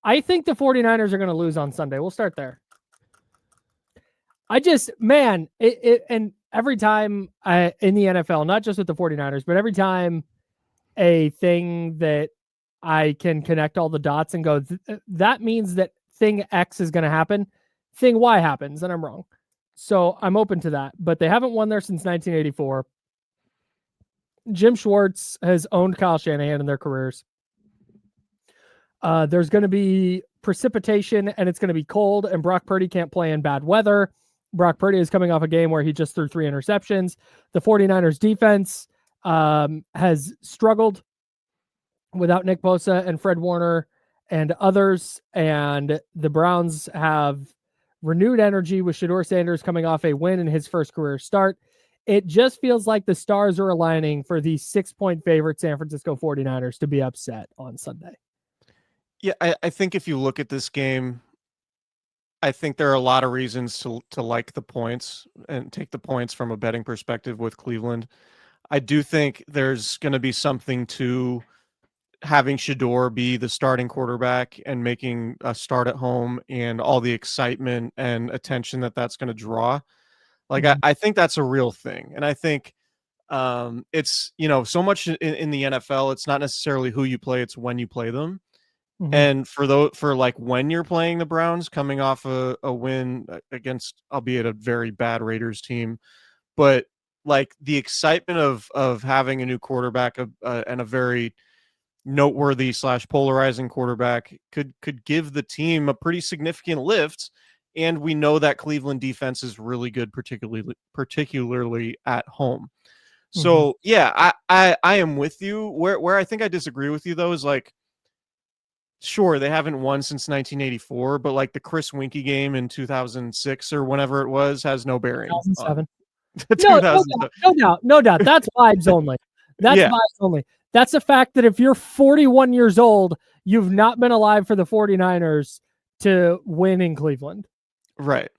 I think the 49ers are going to lose on Sunday. We'll start there. And every time in the NFL, not just with the 49ers, but every time a thing that I can connect all the dots and go, that means that thing X is going to happen, thing Y happens, and I'm wrong. So I'm open to that. But they haven't won there since 1984. Jim Schwartz has owned Kyle Shanahan in their careers. There's going to be precipitation, and it's going to be cold, and Brock Purdy can't play in bad weather. Brock Purdy is coming off a game where he just threw 3 interceptions. The 49ers defense has struggled without Nick Bosa and Fred Warner and others, and the Browns have renewed energy with Shedeur Sanders coming off a win in his first career start. It just feels like the stars are aligning for the 6-point favorite San Francisco 49ers to be upset on Sunday. Yeah, I think if you look at this game, I think there are a lot of reasons to like the points and take the points from a betting perspective with Cleveland. I do think there's going to be something to having Shedeur be the starting quarterback and making a start at home and all the excitement and attention that's going to draw. Like, I think that's a real thing. And I think it's, so much in the NFL, it's not necessarily who you play, it's when you play them. Mm-hmm. And for when you're playing the Browns coming off a win against, albeit a very bad Raiders team, but like the excitement of having a new quarterback and a very noteworthy / polarizing quarterback could give the team a pretty significant lift. And we know that Cleveland defense is really good, particularly at home. So yeah, I am with you. Where I think I disagree with you though is like, sure, they haven't won since 1984, but like the Chris Winkie game in 2006 or whenever it was has no bearing. 2007. No doubt. That's vibes only. Vibes only. That's the fact that if you're 41 years old, you've not been alive for the 49ers to win in Cleveland. Right.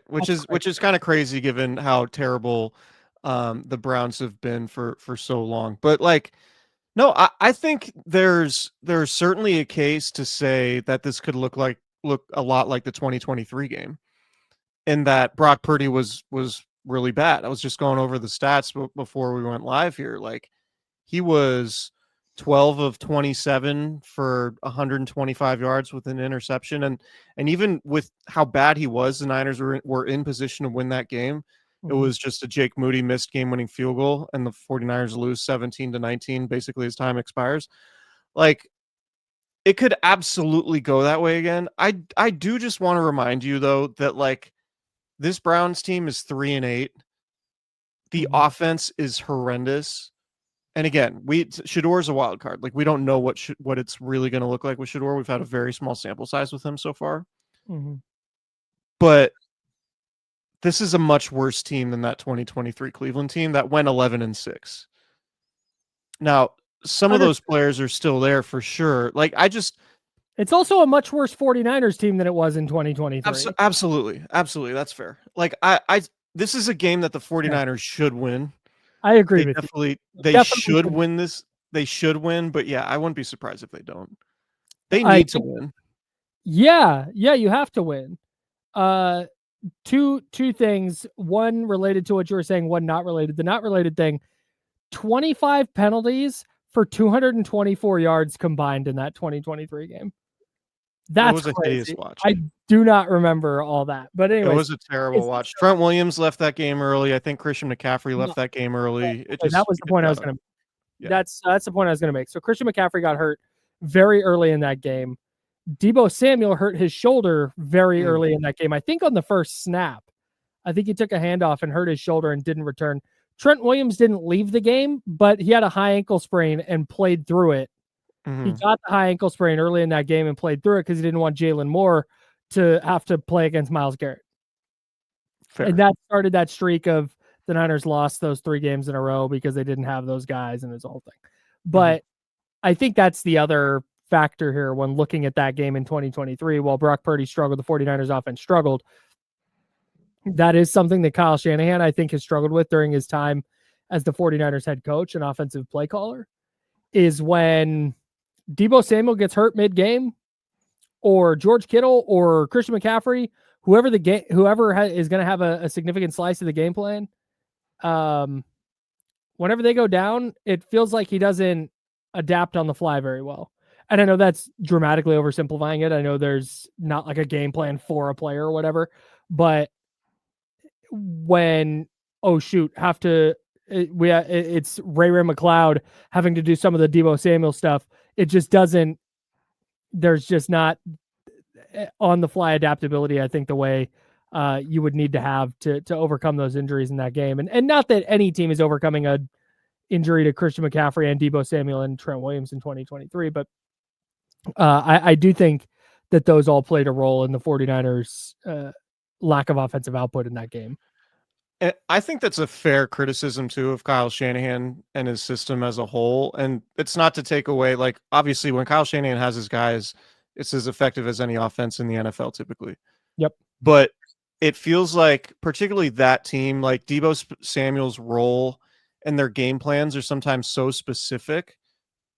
Which is kind of crazy given how terrible the Browns have been for so long. But like, no, I think there's certainly a case to say that this could look a lot like the 2023 game, in that Brock Purdy was really bad. I was just going over the stats before we went live here. Like, he was 12 of 27 for 125 yards with an interception, and even with how bad he was, the Niners were in position to win that game. It was just a Jake Moody missed game-winning field goal, and the 49ers lose 17-19 basically as time expires. Like, it could absolutely go that way again. I do just want to remind you, though, that, like, this Browns team is 3-8. The offense is horrendous. And again, Shedeur is a wild card. Like, we don't know what it's really going to look like with Shedeur. We've had a very small sample size with him so far. But this is a much worse team than that 2023 Cleveland team that went 11-6. Now, some of those players are still there for sure. Like, it's also a much worse 49ers team than it was in 2023. Absolutely. That's fair. Like, this is a game that the 49ers should win. I agree with you. They should win this. They should win, but yeah, I wouldn't be surprised if they don't. They need to win. Yeah, you have to win. Two things. One related to what you were saying, one not related. The not related thing, 25 penalties for 224 yards combined in that 2023 game. That's a crazy. hideous watch. I do not remember all that. But anyway, it was a terrible watch. Trent Williams left that game early. I think Christian McCaffrey left that game early. That was the point I was going to make. That's the point I was going to make. So Christian McCaffrey got hurt very early in that game. Deebo Samuel hurt his shoulder very early in that game. I think on the first snap. I think he took a handoff and hurt his shoulder and didn't return. Trent Williams didn't leave the game, but he had a high ankle sprain and played through it. He got the high ankle sprain early in that game and played through it because he didn't want Jalen Moore to have to play against Myles Garrett. Fair. And that started that streak of the Niners lost those 3 games in a row because they didn't have those guys, and it was the whole thing. But I think that's the other factor here when looking at that game in 2023. While Brock Purdy struggled, the 49ers offense struggled. That is something that Kyle Shanahan, I think, has struggled with during his time as the 49ers head coach and offensive play caller, is when Deebo Samuel gets hurt mid-game, or George Kittle or Christian McCaffrey, whoever is going to have a significant slice of the game plan, whenever they go down, it feels like he doesn't adapt on the fly very well. And I know that's dramatically oversimplifying it. I know there's not like a game plan for a player or whatever, but when, it's Ray McLeod having to do some of the Deebo Samuel stuff, it just doesn't, there's just not on the fly adaptability, I think, the way you would need to have to overcome those injuries in that game. And not that any team is overcoming a injury to Christian McCaffrey and Deebo Samuel and Trent Williams in 2023, but I do think that those all played a role in the 49ers lack of offensive output in that game. I think that's a fair criticism too of Kyle Shanahan and his system as a whole. And it's not to take away, like, obviously when Kyle Shanahan has his guys, it's as effective as any offense in the NFL typically. Yep. But it feels like particularly that team, like Deebo Samuel's role and their game plans are sometimes so specific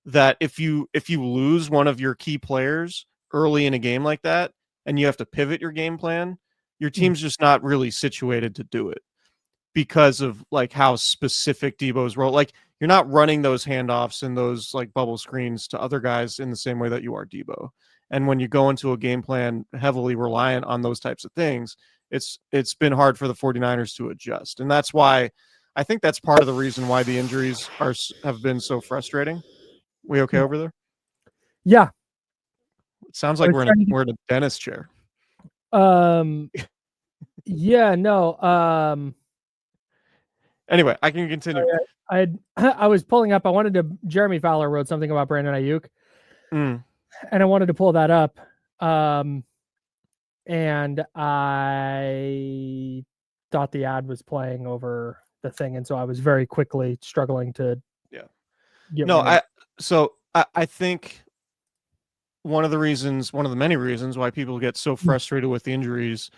that if you lose one of your key players early in a game like that, and you have to pivot your game plan, your team's just not really situated to do it because of like how specific Deebo's role. Like, you're not running those handoffs and those like bubble screens to other guys in the same way that you are Deebo. And when you go into a game plan heavily reliant on those types of things, it's been hard for the 49ers to adjust. And that's why I think that's part of the reason why the injuries have been so frustrating. We okay over there? Yeah. It sounds like we're in a dentist chair. Yeah, no. Anyway, I can continue. I was pulling up. Jeremy Fowler wrote something about Brandon Ayuk, and I wanted to pull that up. And I thought the ad was playing over the thing, and so I was very quickly struggling to. Yeah. I think one of the many reasons why people get so frustrated with the injuries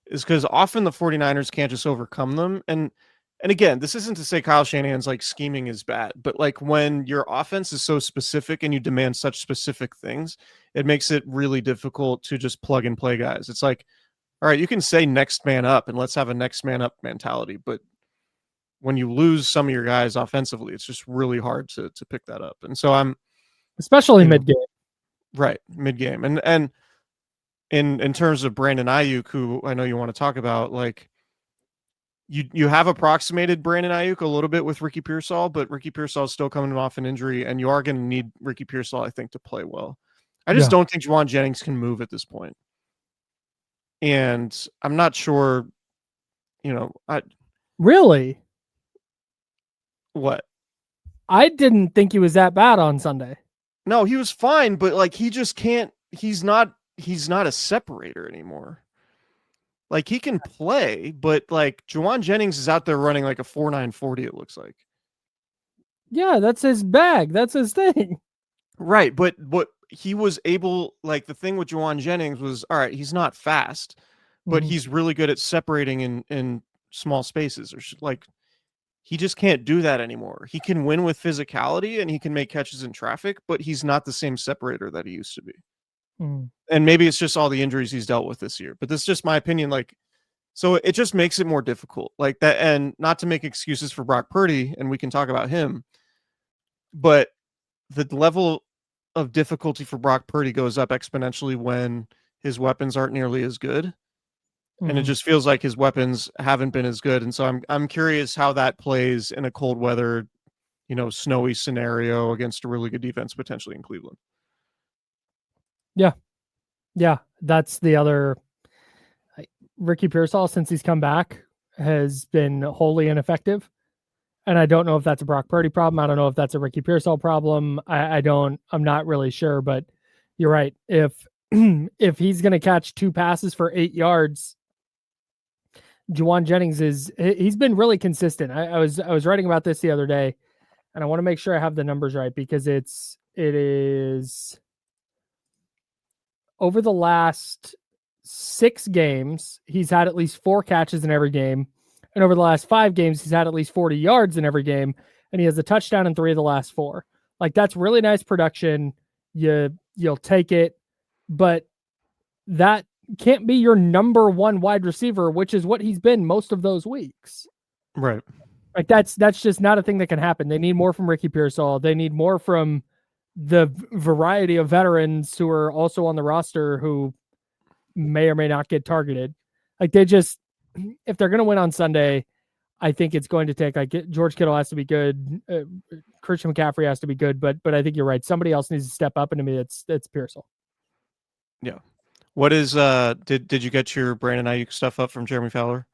is because often the 49ers can't just overcome them. And again, this isn't to say Kyle Shanahan's like scheming is bad, but like when your offense is so specific and you demand such specific things, it makes it really difficult to just plug and play guys. It's like, all right, you can say next man up and let's have a next man up mentality, but when you lose some of your guys offensively, it's just really hard to pick that up. And so especially mid-game. Right, mid-game. And in terms of Brandon Ayuk, who I know you want to talk about, like you have approximated Brandon Ayuk a little bit with Ricky Pearsall, but Ricky Pearsall is still coming off an injury, and you are going to need Ricky Pearsall, I think, to play well. I just don't think Juwan Jennings can move at this point. And I'm not sure, Really? What? I didn't think he was that bad on Sunday. No, he was fine, but like he just can't. He's not a separator anymore. Like, he can play, but like Juwan Jennings is out there running like a 4.9 40. It looks like. Yeah, that's his bag. That's his thing. Right, but he was able. Like, the thing with Juwan Jennings was, all right, he's not fast, but he's really good at separating in small spaces, or like. He just can't do that anymore. He can win with physicality and he can make catches in traffic, but he's not the same separator that he used to be. And maybe it's just all the injuries he's dealt with this year, but this is just my opinion. Like, so it just makes it more difficult like that. And not to make excuses for Brock Purdy, and we can talk about him, but the level of difficulty for Brock Purdy goes up exponentially when his weapons aren't nearly as good. And it just feels like his weapons haven't been as good. And so I'm curious how that plays in a cold weather, snowy scenario against a really good defense potentially in Cleveland. Yeah. Yeah. That's the other. Ricky Pearsall, since he's come back, has been wholly ineffective. And I don't know if that's a Brock Purdy problem. I don't know if that's a Ricky Pearsall problem. I'm not really sure, but you're right. If he's going to catch 2 passes for 8 yards, Juwan Jennings he's been really consistent. I was writing about this the other day, and I want to make sure I have the numbers right because it is over the last 6 games, he's had at least 4 catches in every game. And over the last 5 games, he's had at least 40 yards in every game. And he has a touchdown in 3 of the last 4. Like, that's really nice production. You'll take it. But that can't be your number one wide receiver, which is what he's been most of those weeks. Right. Like that's just not a thing that can happen. They need more from Ricky Pearsall. They need more from the variety of veterans who are also on the roster who may or may not get targeted. Like they just, if they're going to win on Sunday, I think it's going to take like George Kittle has to be good, Christian McCaffrey has to be good, but I think you're right. Somebody else needs to step up, and to me, it's Pearsall. Yeah. What is did you get your Brandon Ayuk stuff up from Jeremy Fowler?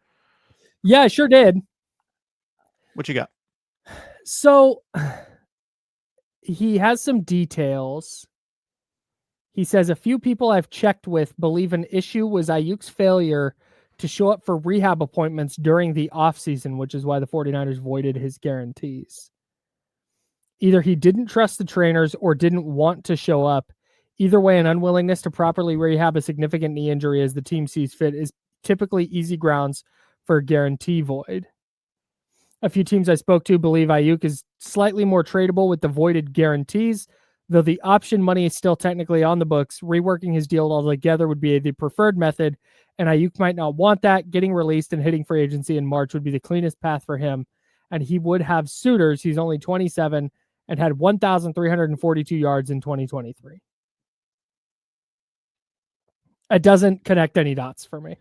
Yeah, I sure did. What you got? So he has some details. He says a few people I've checked with believe an issue was Ayuk's failure to show up for rehab appointments during the offseason, which is why the 49ers voided his guarantees. Either he didn't trust the trainers or didn't want to show up. Either way, an unwillingness to properly rehab a significant knee injury as the team sees fit is typically easy grounds for a guarantee void. A few teams I spoke to believe Ayuk is slightly more tradable with the voided guarantees, though the option money is still technically on the books. Reworking his deal altogether would be the preferred method, and Ayuk might not want that. Getting released and hitting free agency in March would be the cleanest path for him, and he would have suitors. He's only 27 and had 1,342 yards in 2023. It doesn't connect any dots for me.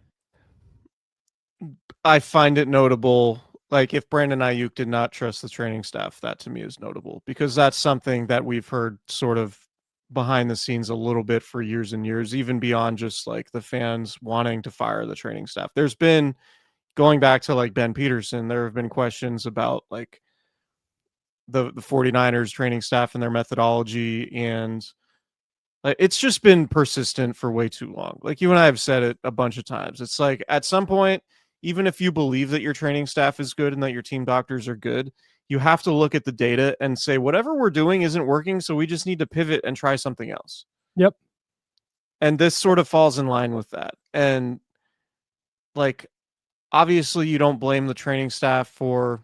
I find it notable. Like if Brandon Ayuk did not trust the training staff, that to me is notable because that's something that we've heard sort of behind the scenes a little bit for years and years, even beyond just like the fans wanting to fire the training staff. There's been, going back to like Ben Peterson, there have been questions about like the 49ers training staff and their methodology, and like it's just been persistent for way too long. Like you and I have said it a bunch of times. It's like at some point, even if you believe that your training staff is good and that your team doctors are good, you have to look at the data and say, whatever we're doing isn't working, so we just need to pivot and try something else. Yep. And this sort of falls in line with that. And like, obviously you don't blame the training staff for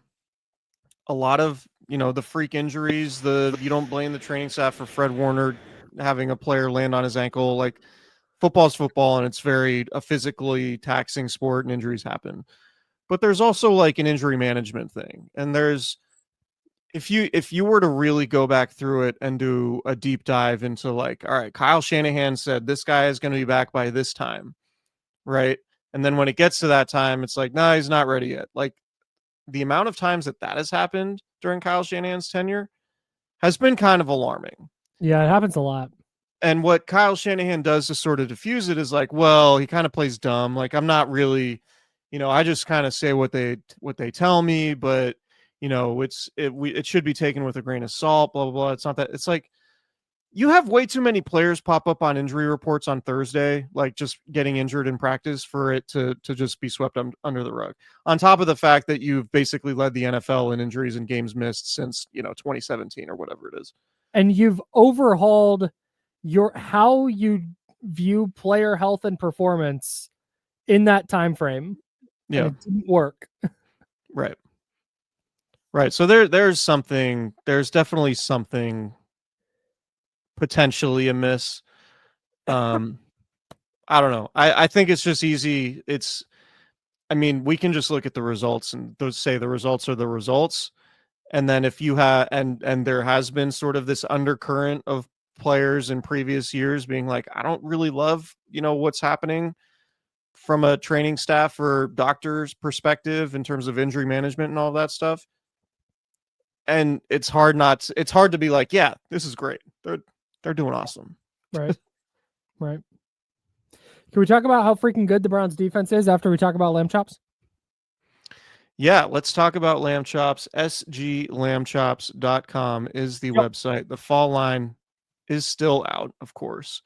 a lot of, the freak injuries. You don't blame the training staff for Fred Warner having a player land on his ankle. Like, football's football, and it's a physically taxing sport, and injuries happen. But there's also like an injury management thing. And if you were to really go back through it and do a deep dive into like, all right, Kyle Shanahan said this guy is going to be back by this time, right? And then when it gets to that time, it's like, no, he's not ready yet. Like the amount of times that has happened during Kyle Shanahan's tenure has been kind of alarming. Yeah, it happens a lot. And what Kyle Shanahan does to sort of diffuse it is like, well, he kind of plays dumb. Like, I'm not really, I just kind of say what they tell me, but it should be taken with a grain of salt, blah, blah, blah. It's not that. It's like you have way too many players pop up on injury reports on Thursday, like just getting injured in practice for it to just be swept under the rug. On top of the fact that you've basically led the NFL in injuries and games missed since, 2017 or whatever it is. And you've overhauled how you view player health and performance in that time frame. Yeah, and it didn't work. Right. So there's definitely something potentially amiss. I don't know. I think it's just easy. We can just look at the results and say the results are the results. And then if you have, and there has been sort of this undercurrent of players in previous years being like, I don't really love, what's happening from a training staff or doctor's perspective in terms of injury management and all that stuff. And it's hard to be like, yeah, this is great. They're doing awesome. Right. Right. Can we talk about how freaking good the Browns defense is after we talk about lamb chops? Yeah, let's talk about lamb chops. sglambchops.com is the website. The fall line is still out, of course.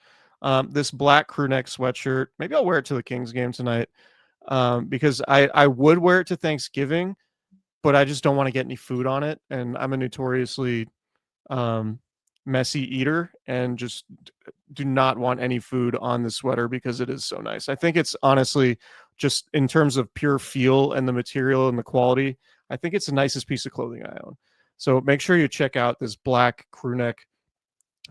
This black crew neck sweatshirt, maybe I'll wear it to the Kings game tonight, because I would wear it to Thanksgiving, but I just don't want to get any food on it. And I'm a notoriously messy eater and just do not want any food on the sweater because it is so nice. I think it's honestly, just in terms of pure feel and the material and the quality, I think it's the nicest piece of clothing I own. So make sure you check out this black crew neck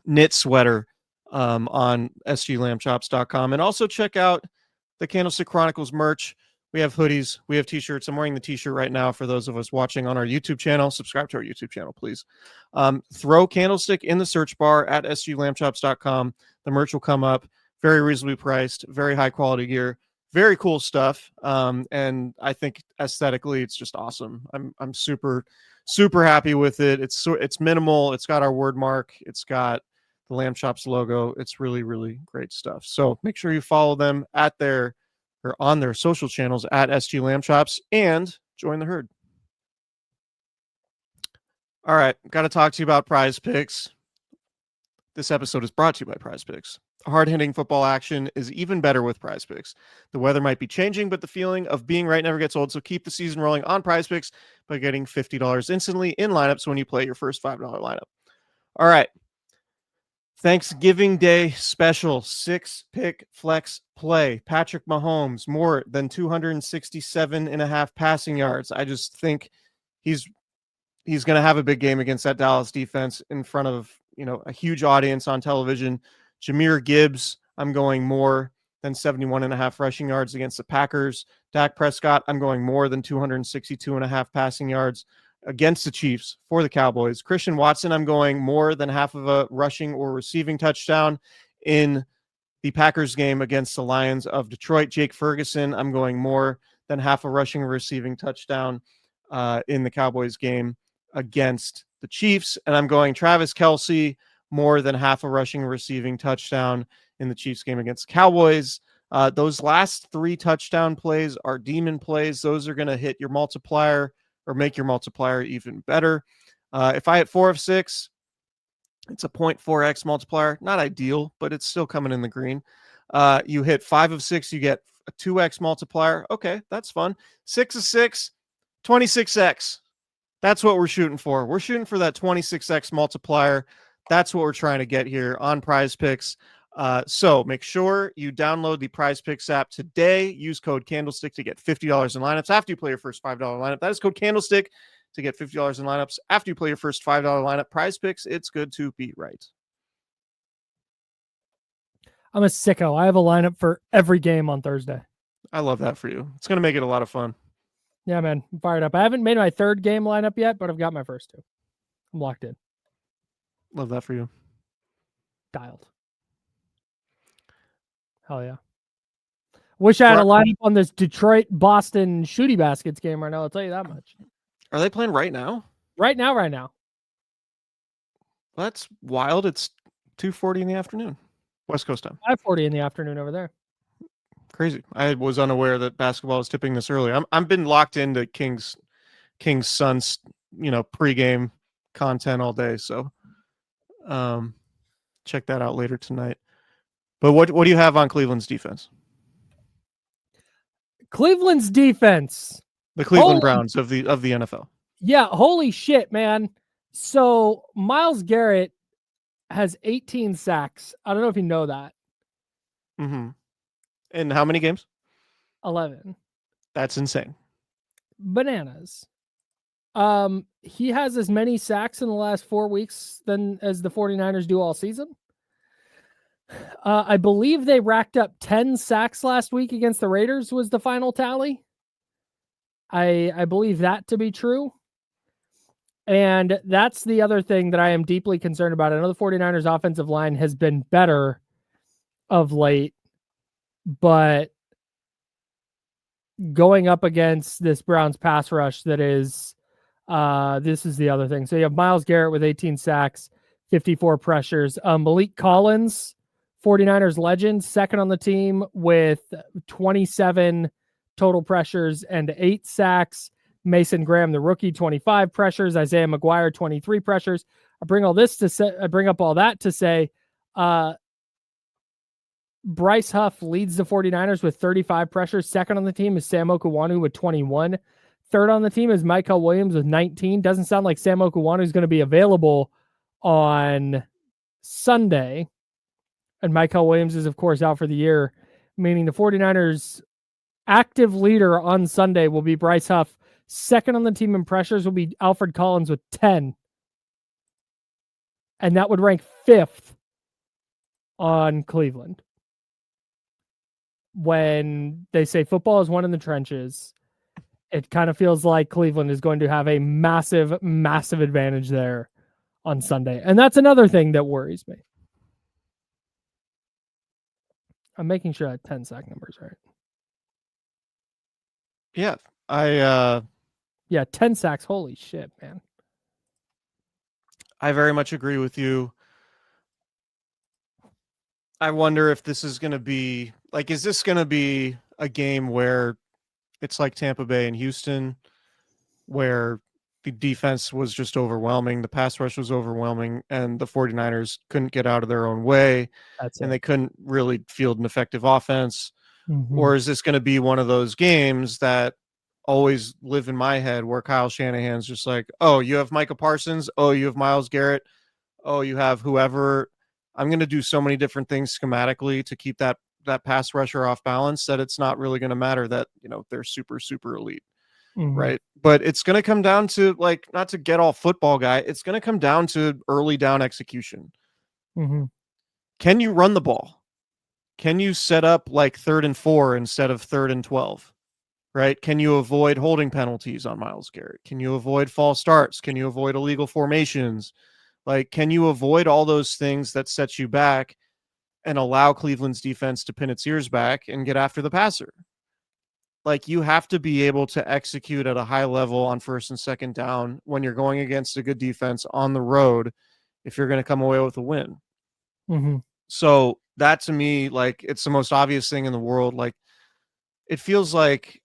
knit sweater. on sglambchops.com. And also check out the Candlestick Chronicles merch. We have hoodies. We have t-shirts. I'm wearing the t-shirt right now for those of us watching on our YouTube channel. Subscribe to our YouTube channel, please. Throw Candlestick in the search bar at sglambchops.com. The merch will come up. Very reasonably priced, very high quality gear, very cool stuff. And I think aesthetically, it's just awesome. I'm super, super happy with it. It's minimal. It's got our word mark. It's got the Lamb Chops logo. It's really, really great stuff. So make sure you follow them on their social channels at SG Lamb Chops and join the herd. All right, got to talk to you about Prize Picks. This episode is brought to you by Prize Picks. Hard-hitting football action is even better with Prize Picks. The weather might be changing, but the feeling of being right never gets old, so keep the season rolling on Prize Picks by getting $50 instantly in lineups when you play your first $5 lineup. All right. Thanksgiving Day special 6-pick flex play. Patrick Mahomes, more than 267.5 passing yards. I just think he's going to have a big game against that Dallas defense in front of, a huge audience on television. Jahmyr Gibbs, I'm going more than 71.5 rushing yards against the Packers. Dak Prescott, I'm going more than 262.5 passing yards against the Chiefs for the Cowboys. Christian Watson, I'm going more than half of a rushing or receiving touchdown in the Packers game against the Lions of Detroit. Jake Ferguson, I'm going more than half a rushing or receiving touchdown in the Cowboys game against the Chiefs. And I'm going Travis Kelce, more than half a rushing or receiving touchdown in the Chiefs game against the Cowboys. Those last 3 touchdown plays are demon plays. Those are going to hit your multiplier or make your multiplier even better. If I hit 4 of 6, it's a 0.4x multiplier. Not ideal, but it's still coming in the green. You hit 5 of 6, you get a 2x multiplier. Okay, that's fun. 6 of 6, 26x. That's what we're shooting for. We're shooting for that 26x multiplier. That's what we're trying to get here on Prize Picks. So make sure you download the Prize Picks app today. Use code Candlestick to get $50 in lineups after you play your first $5 lineup. That is code Candlestick to get $50 in lineups after you play your first $5 lineup. Prize Picks, it's good to be right. I'm a sicko. I have a lineup for every game on Thursday. I love that for you. It's going to make it a lot of fun. Yeah, man. I'm fired up. I haven't made my 3rd game lineup yet, but I've got my first 2. I'm locked in. Love that for you. Dialed. Hell yeah. Wish I had a lineup on this Detroit-Boston shooty baskets game right now. I'll tell you that much. Are they playing right now? Right now. That's wild. It's 2:40 in the afternoon. West Coast time. 5:40 in the afternoon over there. Crazy. I was unaware that basketball was tipping this early. I've been locked into Kings Suns, pregame content all day. So check that out later tonight. But what do you have on Cleveland's defense? Cleveland's defense. The Cleveland Browns of the NFL. Yeah, holy shit, man. So Myles Garrett has 18 sacks. I don't know if you know that. Mm-hmm. In how many games? 11. That's insane. Bananas. He has as many sacks in the last 4 weeks as the 49ers do all season. I believe they racked up 10 sacks last week against the Raiders was the final tally. I believe that to be true. And that's the other thing that I am deeply concerned about. I know the 49ers offensive line has been better of late, but going up against this Browns pass rush that is, this is the other thing. So you have Myles Garrett with 18 sacks, 54 pressures. Malik Collins, 49ers legend, second on the team with 27 total pressures and 8 sacks. Mason Graham, the rookie, 25 pressures. Isaiah McGuire, 23 pressures. I bring up all that to say, Bryce Huff leads the 49ers with 35 pressures. Second on the team is Sam Okuwanu with 21. Third on the team is Michael Williams with 19. Doesn't sound like Sam Okuwanu is going to be available on Sunday. And Michael Williams is, of course, out for the year, meaning the 49ers active leader on Sunday will be Bryce Huff. Second on the team in pressures will be Alfred Collins with 10. And that would rank 5th on Cleveland. When they say football is won in the trenches, it kind of feels like Cleveland is going to have a massive, massive advantage there on Sunday. And that's another thing that worries me. I'm making sure I had 10 sack numbers right. Yeah. Yeah, 10 sacks. Holy shit, man. I very much agree with you. I wonder if this is going to be like, is this going to be a game where it's like Tampa Bay and Houston, where the defense was just overwhelming, the pass rush was overwhelming, and the 49ers couldn't get out of their own way, and they couldn't really field an effective offense? Mm-hmm. Or is this going to be one of those games that always live in my head where Kyle Shanahan's just like, oh, you have Micah Parsons, oh, you have Myles Garrett, oh, you have whoever. I'm going to do so many different things schematically to keep that pass rusher off balance that it's not really going to matter that, they're super, super elite. Mm-hmm. Right. But it's going to come down to, like, not to get all football guy, it's going to come down to early down execution. Mm-hmm. Can you run the ball? Can you set up like 3rd and 4 instead of 3rd and 12? Right? Can you avoid holding penalties on Myles Garrett? Can you avoid false starts? Can you avoid illegal formations? Like, can you avoid all those things that set you back and allow Cleveland's defense to pin its ears back and get after the passer? Like, you have to be able to execute at a high level on 1st and 2nd down when you're going against a good defense on the road if you're going to come away with a win. Mm-hmm. So that, to me, like, it's the most obvious thing in the world. Like, it feels like,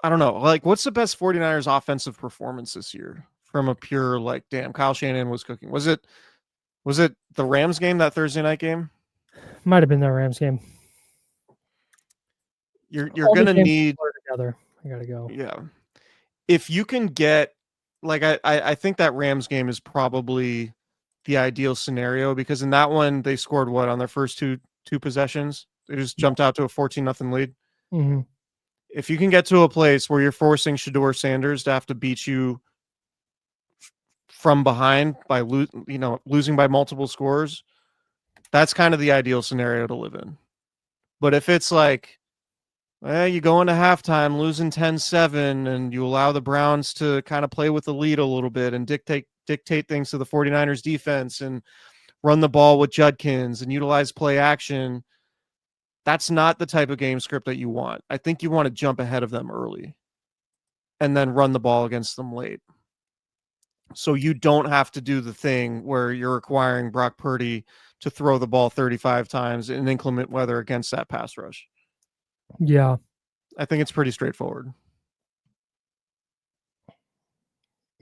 I don't know, like, what's the best 49ers offensive performance this year from a pure, like, damn, Kyle Shanahan was cooking? Was it the Rams game, that Thursday night game? Might have been the Rams game. You're going to need together. I got to go. Yeah. If you can get, like, I think that Rams game is probably the ideal scenario, because in that one they scored what on their first two possessions? They just jumped out to a 14-0 lead. Mm-hmm. If you can get to a place where you're forcing Shedeur Sanders to have to beat you from behind by losing by multiple scores, that's kind of the ideal scenario to live in. But if it's like, you go into halftime losing 10-7 and you allow the Browns to kind of play with the lead a little bit and dictate things to the 49ers defense and run the ball with Judkins and utilize play action, that's not the type of game script that you want. I think you want to jump ahead of them early and then run the ball against them late. So you don't have to do the thing where you're requiring Brock Purdy to throw the ball 35 times in inclement weather against that pass rush. Yeah. I think it's pretty straightforward.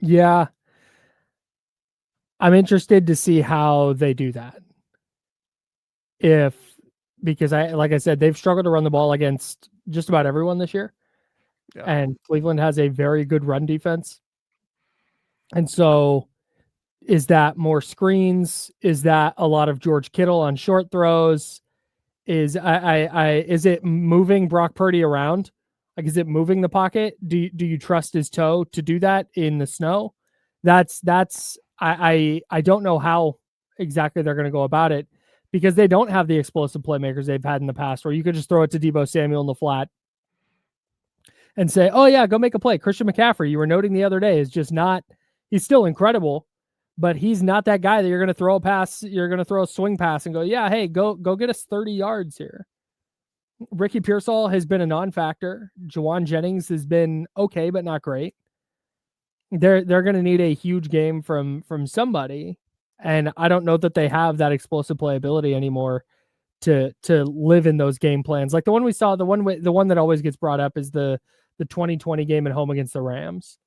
Yeah. I'm interested to see how they do that. Because like I said, they've struggled to run the ball against just about everyone this year. Yeah. And Cleveland has a very good run defense. And so is that more screens? Is that a lot of George Kittle on short throws? Is it moving Brock Purdy around? Like, is it moving the pocket? Do you trust his toe to do that in the snow? I don't know how exactly they're going to go about it, because they don't have the explosive playmakers they've had in the past, where you could just throw it to Deebo Samuel in the flat and say, oh yeah, go make a play. Christian McCaffrey, you were noting the other day, is just not, he's still incredible, but he's not that guy that you're going to throw a pass. You're going to throw a swing pass and go, yeah, hey, go get us 30 yards here. Ricky Pearsall has been a non-factor. Juwan Jennings has been okay, but not great. They're going to need a huge game from somebody, and I don't know that they have that explosive playability anymore to live in those game plans. Like the one we saw, the one that always gets brought up is the 2020 game at home against the Rams,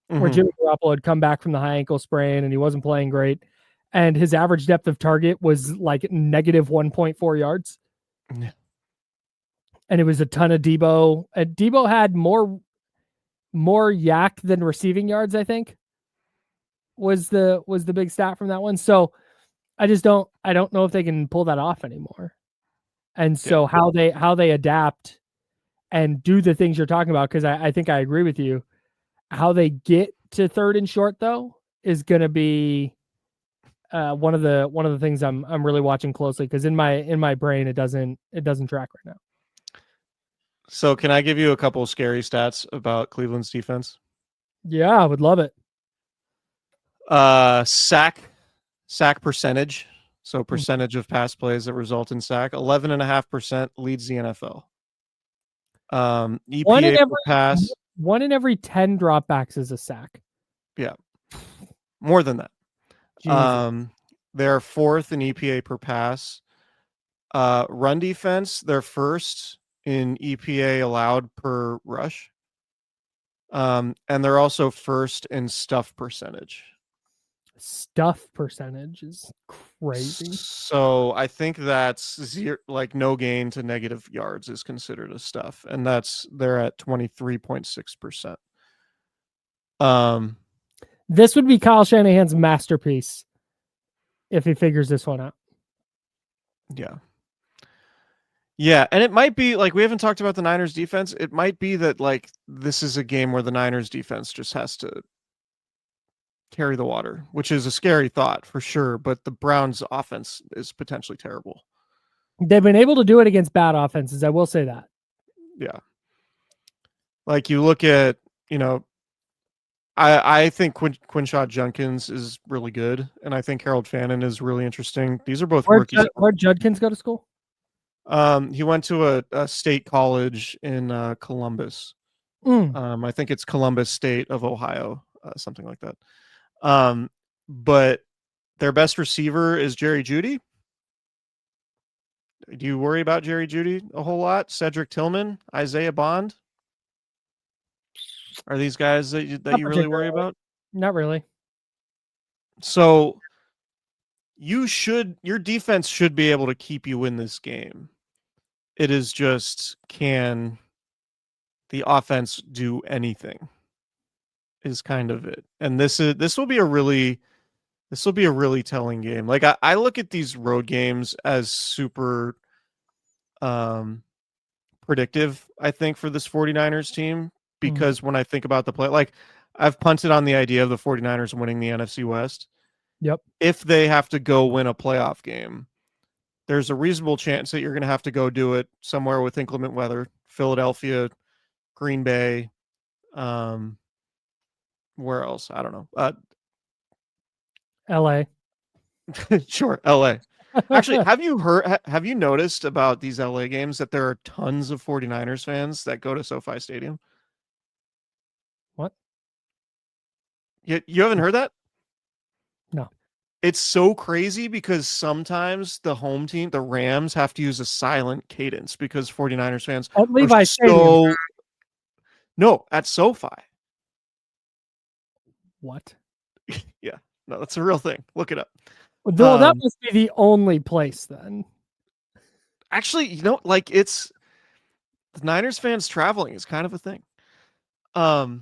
where Jimmy Garoppolo had come back from the high ankle sprain and he wasn't playing great, and his average depth of target was like negative 1.4 yards. Yeah. And it was a ton of Deebo. Deebo had more yak than receiving yards, I think, was the big stat from that one. So I don't know if they can pull that off anymore. And so how they adapt and do the things you're talking about, because I think I agree with you, how they get to 3rd and short though is going to be one of the things I'm really watching closely, because in my brain it doesn't track right now. So can I give you a couple of scary stats about Cleveland's defense? Yeah, I would love it. Sack percentage. So percentage of pass plays that result in sack, 11.5% leads the NFL. EPA per pass. 1 in every 10 dropbacks is a sack. Yeah. More than that. Jesus. They're fourth in EPA per pass. Run defense, they're first in EPA allowed per rush. And they're also first in stuff percentage. Stuff percentage is crazy. So I think that's no gain to negative yards is considered a stuff, and they're at 23.6%. This would be Kyle Shanahan's masterpiece if he figures this one out. Yeah, and it might be like, we haven't talked about the Niners defense. It might be that like this is a game where the Niners defense just has to carry the water, which is a scary thought for sure, but the Browns offense is potentially terrible. They've been able to do it against bad offenses, I will say that. Yeah. Like you look at, I think Quinshot Judkins is really good, and I think Harold Fannin is really interesting. These are both rookies. Where'd Judkins go to school? He went to a state college in Columbus. I think it's Columbus State of Ohio, something like that. But their best receiver is Jerry Jeudy. Do you worry about Jerry Jeudy a whole lot? Cedric Tillman, Isaiah Bond? Are these guys that you really worry about? Not really. So your defense should be able to keep you in this game. It is just, can the offense do anything is kind of it. And this will be a really telling game. Like I look at these road games as super predictive, I think, for this 49ers team, because when I think about the play, like I've punted on the idea of the 49ers winning the NFC West. Yep. If they have to go win a playoff game, there's a reasonable chance that you're going to have to go do it somewhere with inclement weather. Philadelphia, Green Bay, where else? I don't know. LA. Sure, LA. Actually, have you noticed about these LA games that there are tons of 49ers fans that go to SoFi Stadium? What? You haven't heard that? No. It's so crazy because sometimes the home team, the Rams, have to use a silent cadence because 49ers fans at Levi Stadium. No, at SoFi. What? Yeah. No, that's a real thing. Look it up. Well, that must be the only place then. Actually, like it's the Niners fans traveling is kind of a thing. But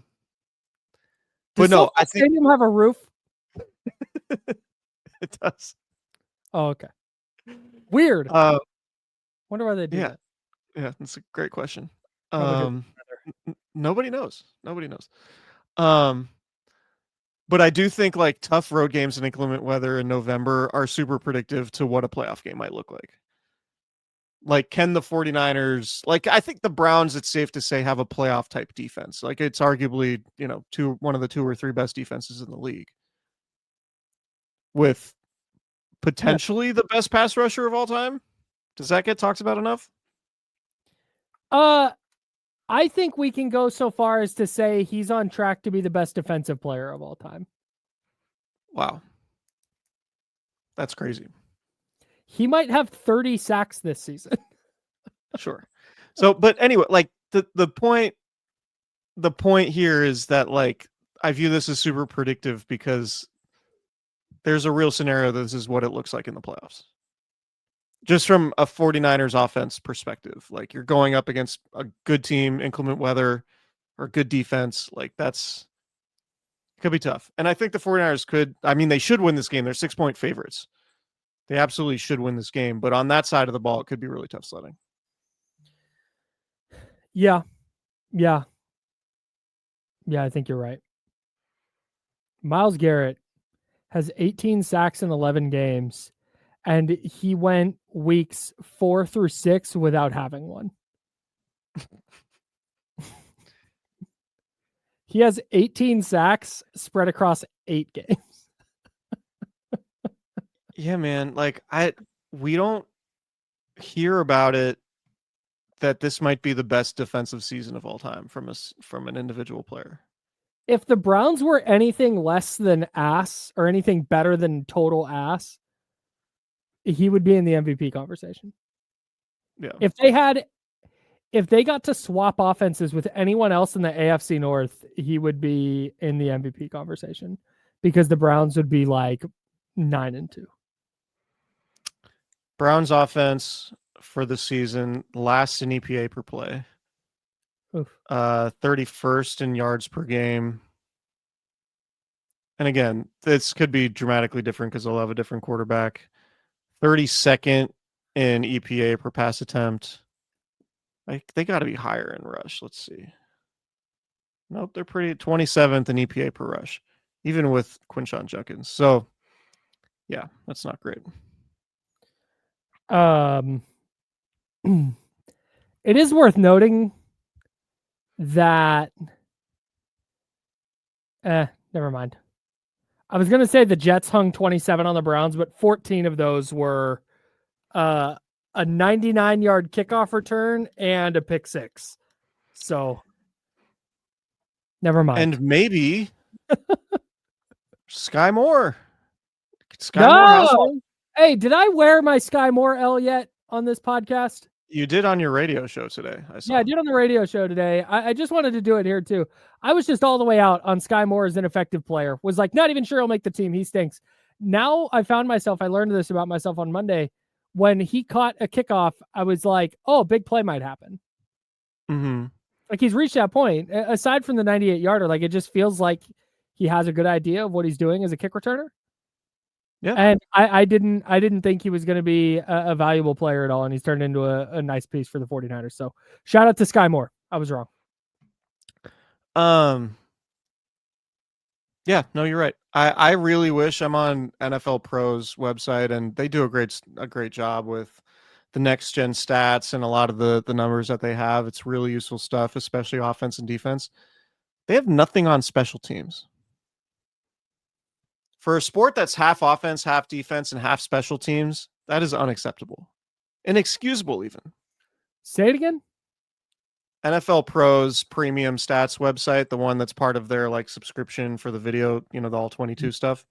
no, I think Stadium have a roof. It does. Oh, okay. Weird. Wonder why they do that. Yeah, that's a great question. Nobody knows. But I do think like tough road games and inclement weather in November are super predictive to what a playoff game might look like. Like, can the 49ers, like, I think the Browns, it's safe to say, have a playoff type defense. Like, it's arguably, one of the 2 or 3 best defenses in the league, with potentially the best pass rusher of all time. Does that get talked about enough? I think we can go so far as to say he's on track to be the best defensive player of all time. Wow. That's crazy. He might have 30 sacks this season. Sure. So, but anyway, like the point here is that, like, I view this as super predictive because there's a real scenario that this is what it looks like in the playoffs. Just from a 49ers offense perspective, like you're going up against a good team, inclement weather, or good defense. Like it could be tough. And I think the 49ers they should win this game. They're 6-point favorites. They absolutely should win this game. But on that side of the ball, it could be really tough sledding. Yeah. I think you're right. Myles Garrett has 18 sacks in 11 games, and he went weeks 4 through 6 without having one. He has 18 sacks spread across 8 games. Yeah, man. Like we don't hear about it that this might be the best defensive season of all time from an individual player. If the Browns were anything less than ass or anything better than total ass, he would be in the MVP conversation. Yeah. If they got to swap offenses with anyone else in the AFC North, he would be in the MVP conversation because the Browns would be like 9-2. Browns offense for the season last in EPA per play. Oof. 31st in yards per game. And again, this could be dramatically different because they'll have a different quarterback. 32nd in EPA per pass attempt. Like they got to be higher in rush. Let's see. Nope, they're pretty 27th in EPA per rush, even with Quinshon Judkins. So, yeah, that's not great. It is worth noting that never mind. I was going to say the Jets hung 27 on the Browns, but 14 of those were a 99-yard kickoff return and a pick six. So, never mind. And maybe Sky Moore. Sky Moore has one? Hey, did I wear my Sky Moore L yet on this podcast? You did on your radio show today. Yeah, I did on the radio show today. I just wanted to do it here too. I was just all the way out on Sky Moore as an effective player. Was like, not even sure he'll make the team. He stinks. Now I learned this about myself on Monday. When he caught a kickoff, I was like, oh, big play might happen. Mm-hmm. Like he's reached that point. Aside from the 98-yarder, like it just feels like he has a good idea of what he's doing as a kick returner. Yeah. And I didn't think he was going to be a valuable player at all, and he's turned into a nice piece for the 49ers. So shout out to Sky Moore. I was wrong. Yeah, no, you're right. I really wish I'm on NFL Pro's website, and they do a great job with the next gen stats and a lot of the numbers that they have. It's really useful stuff, especially offense and defense. They have nothing on special teams. For a sport that's half offense, half defense, and half special teams, that is unacceptable. Inexcusable, even. Say it again. NFL Pro's premium stats website, the one that's part of their like subscription for the video, the all 22 stuff.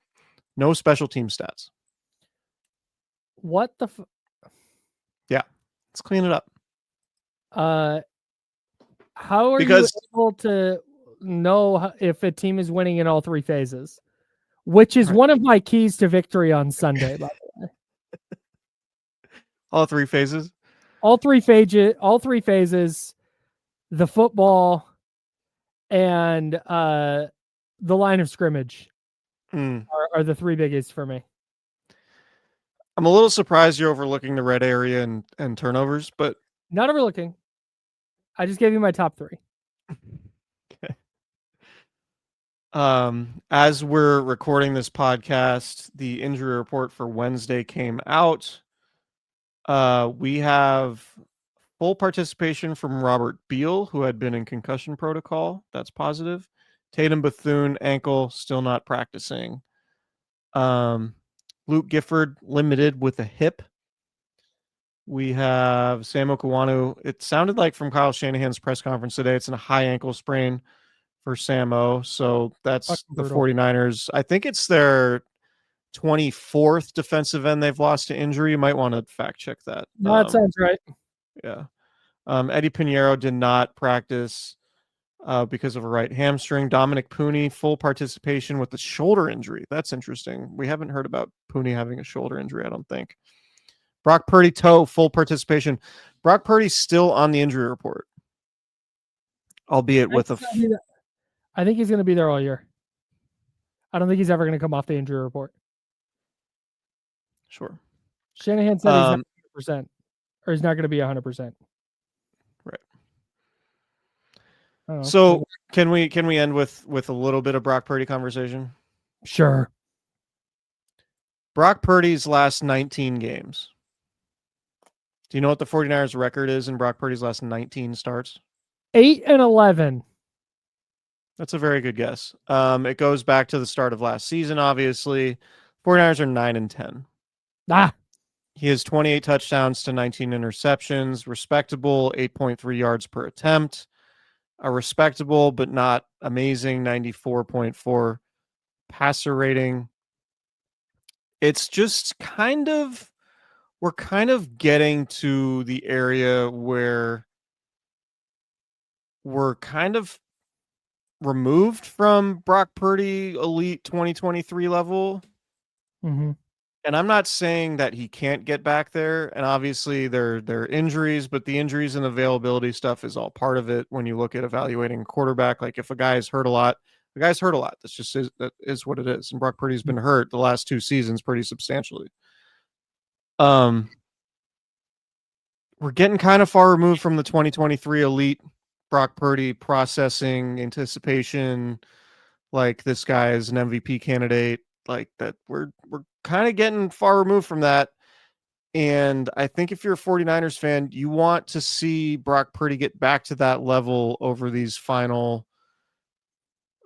No special team stats. What the Yeah. Let's clean it up. How are you able to know if a team is winning in all three phases? Which is one of my keys to victory on Sunday, by the way. All three phases? All three phases, the football, and the line of scrimmage are the three biggest for me. I'm a little surprised you're overlooking the red area and turnovers, but... Not overlooking. I just gave you my top three. Okay. As we're recording this podcast, the injury report for Wednesday came out. We have full participation from Robert Beal, who had been in concussion protocol. That's positive. Tatum Bethune, ankle, still not practicing. Luke Gifford, limited with a hip. We have Sam Okuwanu. It sounded like from Kyle Shanahan's press conference today, it's a high ankle sprain for Samo. So that's the 49ers. I think it's their 24th defensive end they've lost to injury. You might want to fact check that. No, that sounds right. Yeah. Eddie Pinheiro did not practice because of a right hamstring. Dominic Pooney, full participation with a shoulder injury. That's interesting. We haven't heard about Pooney having a shoulder injury, I don't think. Brock Purdy, toe, full participation. Brock Purdy's still on the injury report, albeit with a... I think he's going to be there all year. I don't think he's ever going to come off the injury report. Sure. Shanahan said he's not 100%, or he's not going to be 100%. Right. So can we end with a little bit of Brock Purdy conversation? Sure. Brock Purdy's last 19 games. Do you know what the 49ers record is in Brock Purdy's last 19 starts? 8-11. That's a very good guess. It goes back to the start of last season, obviously. 49ers are 9-10. He has 28 touchdowns to 19 interceptions, respectable 8.3 yards per attempt, a respectable but not amazing 94.4 passer rating. It's just we're kind of getting to the area where we're kind of removed from Brock Purdy elite 2023 level. Mm-hmm. And I'm not saying that he can't get back there. And obviously there are injuries, but the injuries and availability stuff is all part of it. When you look at evaluating a quarterback, like if a guy is hurt a lot, the guy's hurt a lot. That is what it is. And Brock Purdy's been hurt the last 2 seasons pretty substantially. We're getting kind of far removed from the 2023 elite Brock Purdy processing anticipation. Like this guy is an MVP candidate. Like that, we're kind of getting far removed from that. And I think if you're a 49ers fan, you want to see Brock Purdy get back to that level over these final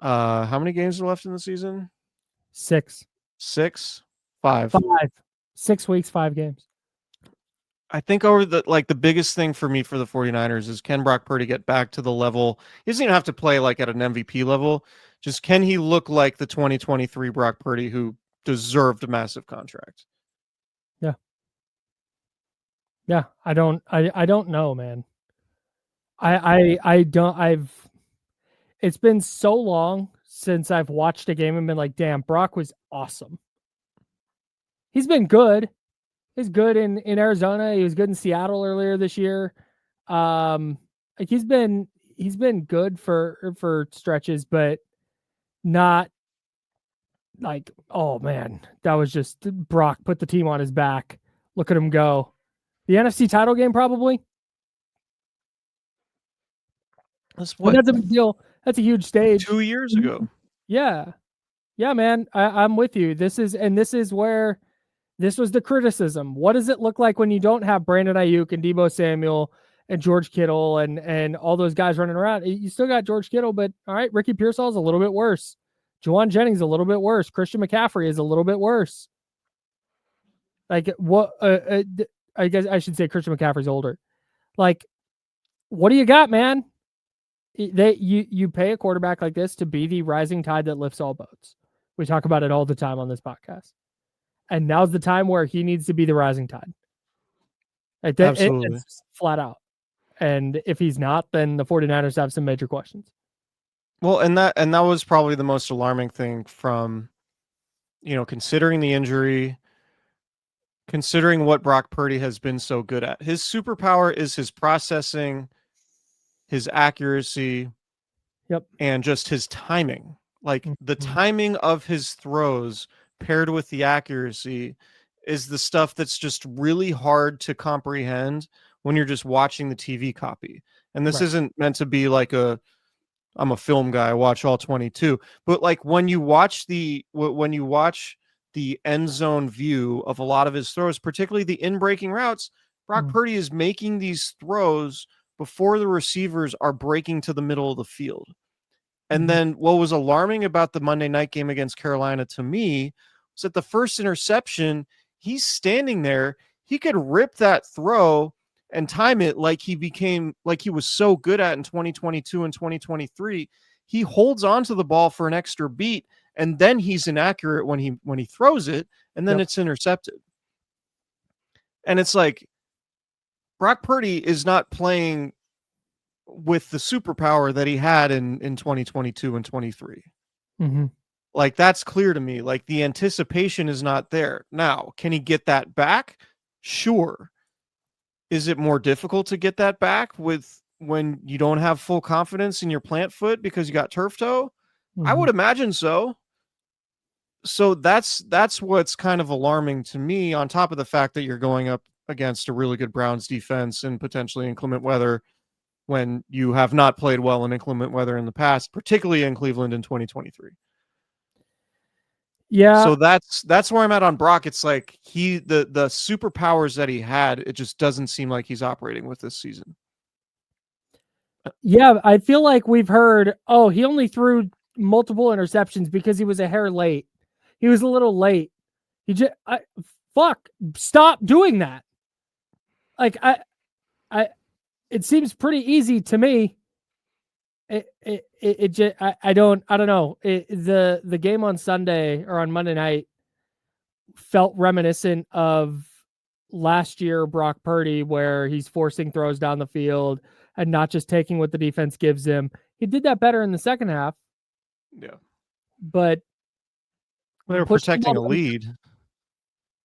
how many games are left in the season? 6. 5. 6 weeks, 5 games. I think over the biggest thing for me for the 49ers is, can Brock Purdy get back to the level? He doesn't even have to play like at an MVP level. Just can he look like the 2023 Brock Purdy who deserved a massive contract? Yeah. Yeah. I don't know, man. It's been so long since I've watched a game and been like, damn, Brock was awesome. He's been good. He's good in Arizona. He was good in Seattle earlier this year. Like he's been good for stretches, but not like, oh man, that was just Brock put the team on his back. Look at him go. The NFC title game, probably. That's a big deal. That's a huge stage. 2 years ago. Yeah. Yeah, man. I'm with you. This is where this was the criticism. What does it look like when you don't have Brandon Ayuk and Deebo Samuel and George Kittle and all those guys running around? You still got George Kittle, but all right, Ricky Pearsall is a little bit worse. Juwan Jennings a little bit worse. Christian McCaffrey is a little bit worse. Like what? I guess I should say Christian McCaffrey's older. Like, what do you got, man? You pay a quarterback like this to be the rising tide that lifts all boats. We talk about it all the time on this podcast. And now's the time where he needs to be the rising tide. Absolutely. It's flat out. And if he's not, then the 49ers have some major questions. Well, and that was probably the most alarming thing from, considering the injury, considering what Brock Purdy has been so good at. His superpower is his processing, his accuracy, and just his timing. Like the timing of his throws paired with the accuracy is the stuff that's just really hard to comprehend when you're just watching the TV copy. And this isn't meant to be like I'm a film guy, I watch all 22, but like when you watch the end zone view of a lot of his throws, particularly the in-breaking routes, Brock Purdy is making these throws before the receivers are breaking to the middle of the field. And then what was alarming about the Monday night game against Carolina to me was that the first interception, he's standing there. He could rip that throw and time it like he was so good at in 2022 and 2023. He holds on to the ball for an extra beat, and then he's inaccurate when he throws it, and then it's intercepted. And it's like Brock Purdy is not playing with the superpower that he had in 2022 and 23. Like that's clear to me. Like the anticipation is not there. Now, can he get that back? Sure. Is it more difficult to get that back when you don't have full confidence in your plant foot because you got turf toe? I would imagine so. So that's what's kind of alarming to me, on top of the fact that you're going up against a really good Browns defense and potentially inclement weather when you have not played well in inclement weather in the past, particularly in Cleveland in 2023. Yeah. So that's where I'm at on Brock. It's like the superpowers that he had, it just doesn't seem like he's operating with this season. Yeah, I feel like we've heard, oh, he only threw multiple interceptions because he was a hair late. He was a little late. Stop doing that. Like it seems pretty easy to me. I don't know. The game on Sunday or on Monday night felt reminiscent of last year Brock Purdy, where he's forcing throws down the field and not just taking what the defense gives him. He did that better in the second half. Yeah. But they're protecting a lead.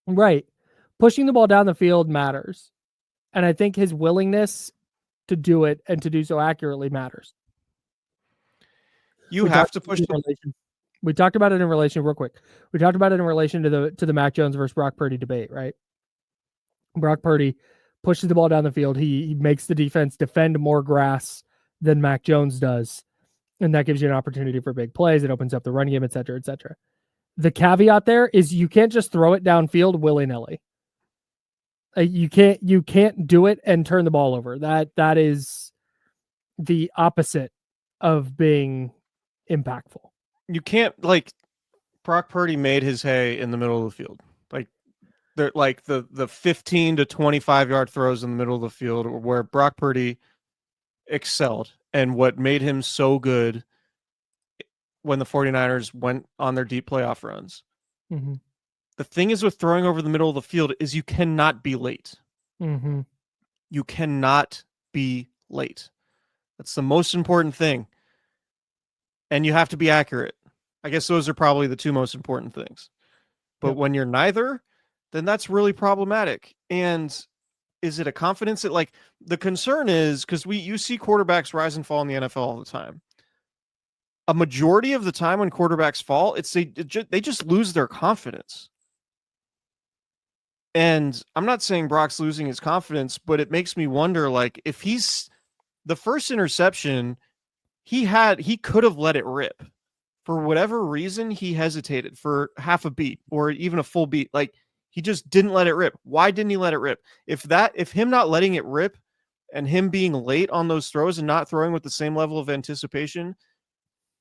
Right. Pushing the ball down the field matters. And I think his willingness to do it and to do so accurately matters. You have to push We talked about it in relation, real quick. We talked about it in relation to the Mac Jones versus Brock Purdy debate, right? Brock Purdy pushes the ball down the field. He makes the defense defend more grass than Mac Jones does. And that gives you an opportunity for big plays. It opens up the run game, et cetera, et cetera. The caveat there is you can't just throw it downfield willy-nilly. You can't do it and turn the ball over. That is the opposite of being impactful. You can't, like, Brock Purdy made his hay in the middle of the field. Like, they're like the 15 to 25 yard throws in the middle of the field where Brock Purdy excelled, and what made him so good when the 49ers went on their deep playoff runs. Mm-hmm. The thing is with throwing over the middle of the field is you cannot be late. Mm-hmm. You cannot be late. That's the most important thing. And you have to be accurate. I guess those are probably the two most important things. But when you're neither, then that's really problematic. And is it a confidence that, like, the concern is, because you see quarterbacks rise and fall in the NFL all the time. A majority of the time when quarterbacks fall, they just lose their confidence. And I'm not saying Brock's losing his confidence, but it makes me wonder, like, if he's the first interception he could have let it rip. For whatever reason, he hesitated for half a beat or even a full beat. Like, he just didn't let it rip. Why didn't he let it rip? If him not letting it rip and him being late on those throws and not throwing with the same level of anticipation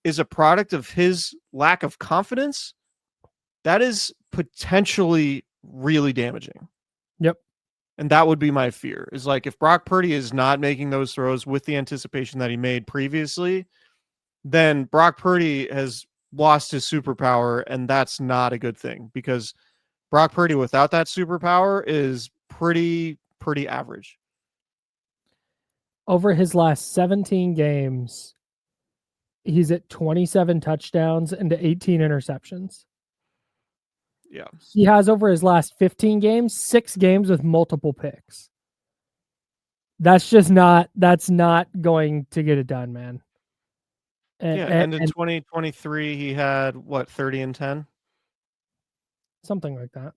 is a product of his lack of confidence, that is potentially really damaging. Yep. And that would be my fear, is like, if Brock Purdy is not making those throws with the anticipation that he made previously, then Brock Purdy has lost his superpower, and that's not a good thing, because Brock Purdy without that superpower is pretty average. Over his last 17 games, he's at 27 touchdowns and 18 interceptions. Yeah. He has, over his last 15 games, 6 games with multiple picks. That's not going to get it done, man. And in 2023, he had, 30 and 10? Something like that.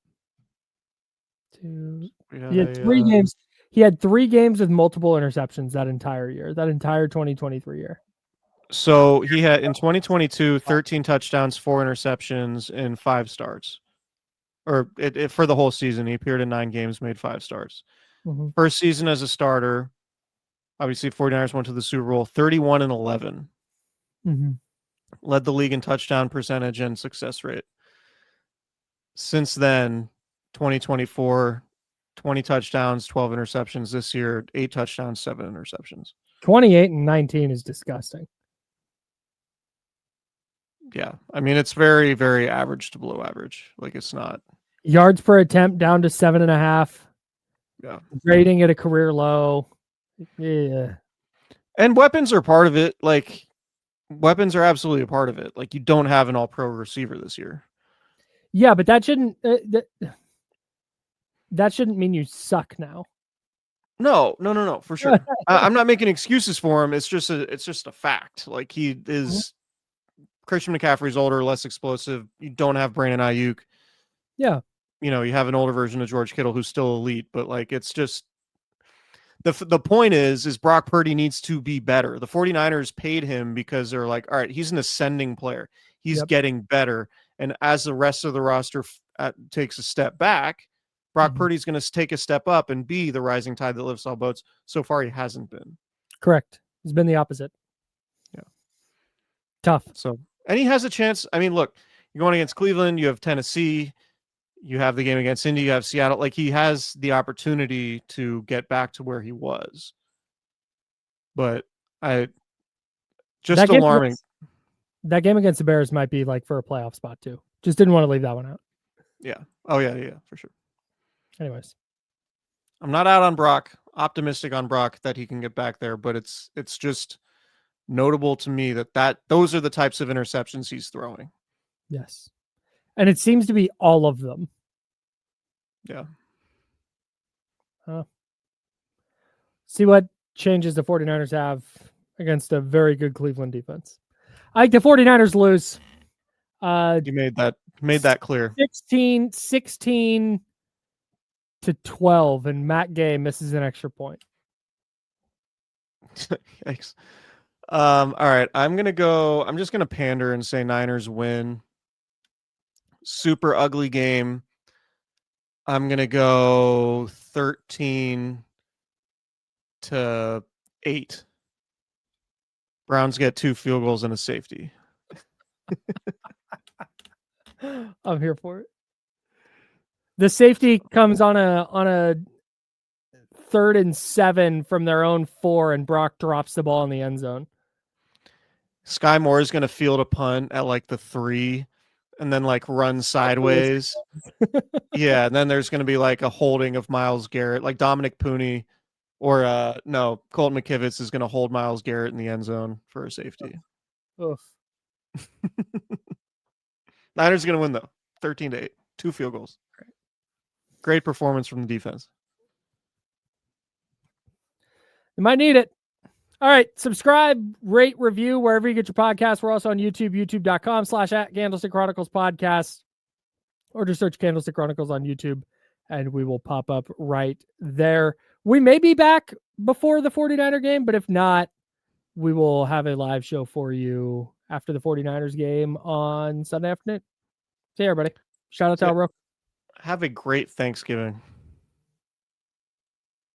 He had 3 games. He had 3 games with multiple interceptions that entire year, that entire 2023 year. So he had, in 2022, 13 touchdowns, 4 interceptions, and 5 starts. Or for the whole season, he appeared in 9 games, made 5 starts. Mm-hmm. First season as a starter, obviously 49ers went to the Super Bowl, 31 and 11. Mm-hmm. Led the league in touchdown percentage and success rate. Since then, 2024, 20 touchdowns, 12 interceptions. This year, 8 touchdowns, 7 interceptions. 28 and 19 is disgusting. Yeah. I mean, it's very, very average to below average. Like, it's not. Yards per attempt down to 7.5. Yeah. Rating at a career low. Yeah. And weapons are part of it. Like, weapons are absolutely a part of it. Like, you don't have an all-pro receiver this year. Yeah, but that shouldn't mean you suck now. No, for sure. I'm not making excuses for him. It's just a fact. Like, he is. Christian McCaffrey's older, less explosive. You don't have Brandon Ayuk. Yeah. You have an older version of George Kittle who's still elite, but, like, it's just the point is Brock Purdy needs to be better. The 49ers paid him because they're like, all right, he's an ascending player. He's getting better. And as the rest of the roster takes a step back, Brock Purdy's going to take a step up and be the rising tide that lifts all boats. So far, he hasn't been. Correct. He's been the opposite. Yeah. Tough. So, and he has a chance. I mean, look, you're going against Cleveland. You have Tennessee. You have the game against Indy. You have Seattle. Like, he has the opportunity to get back to where he was. But alarming. That game against the Bears might be like for a playoff spot too. Just didn't want to leave that one out. Yeah. Oh, yeah, for sure. Anyways. I'm not out on Brock. Optimistic on Brock that he can get back there, but it's just notable to me that those are the types of interceptions he's throwing. Yes. And it seems to be all of them. Yeah. See what changes the 49ers have against a very good Cleveland defense. I think the 49ers lose. You made that clear. 16-12, and Matt Gay misses an extra point. Thanks. All right. I'm just gonna pander and say Niners win. Super ugly game. I'm gonna go 13-8. Browns get 2 field goals and a safety. I'm here for it. The safety comes on a 3rd and 7 from their own 4, and Brock drops the ball in the end zone. Sky Moore is going to field a punt at like the 3 and then like run sideways. Yeah, and then there's going to be like a holding of Myles Garrett, like Dominic Pooney, or Colton McKivitz is going to hold Myles Garrett in the end zone for a safety. Oof. Niners are going to win though, 13-8, 2 field goals. Great performance from the defense. You might need it. All right. Subscribe, rate, review wherever you get your podcasts. We're also on YouTube, youtube.com/@Candlestick Chronicles Podcast, or just search Candlestick Chronicles on YouTube and we will pop up right there. We may be back before the 49er game, but if not, we will have a live show for you after the 49ers game on Sunday afternoon. See you, everybody. Shout out to Alro. Have a great Thanksgiving.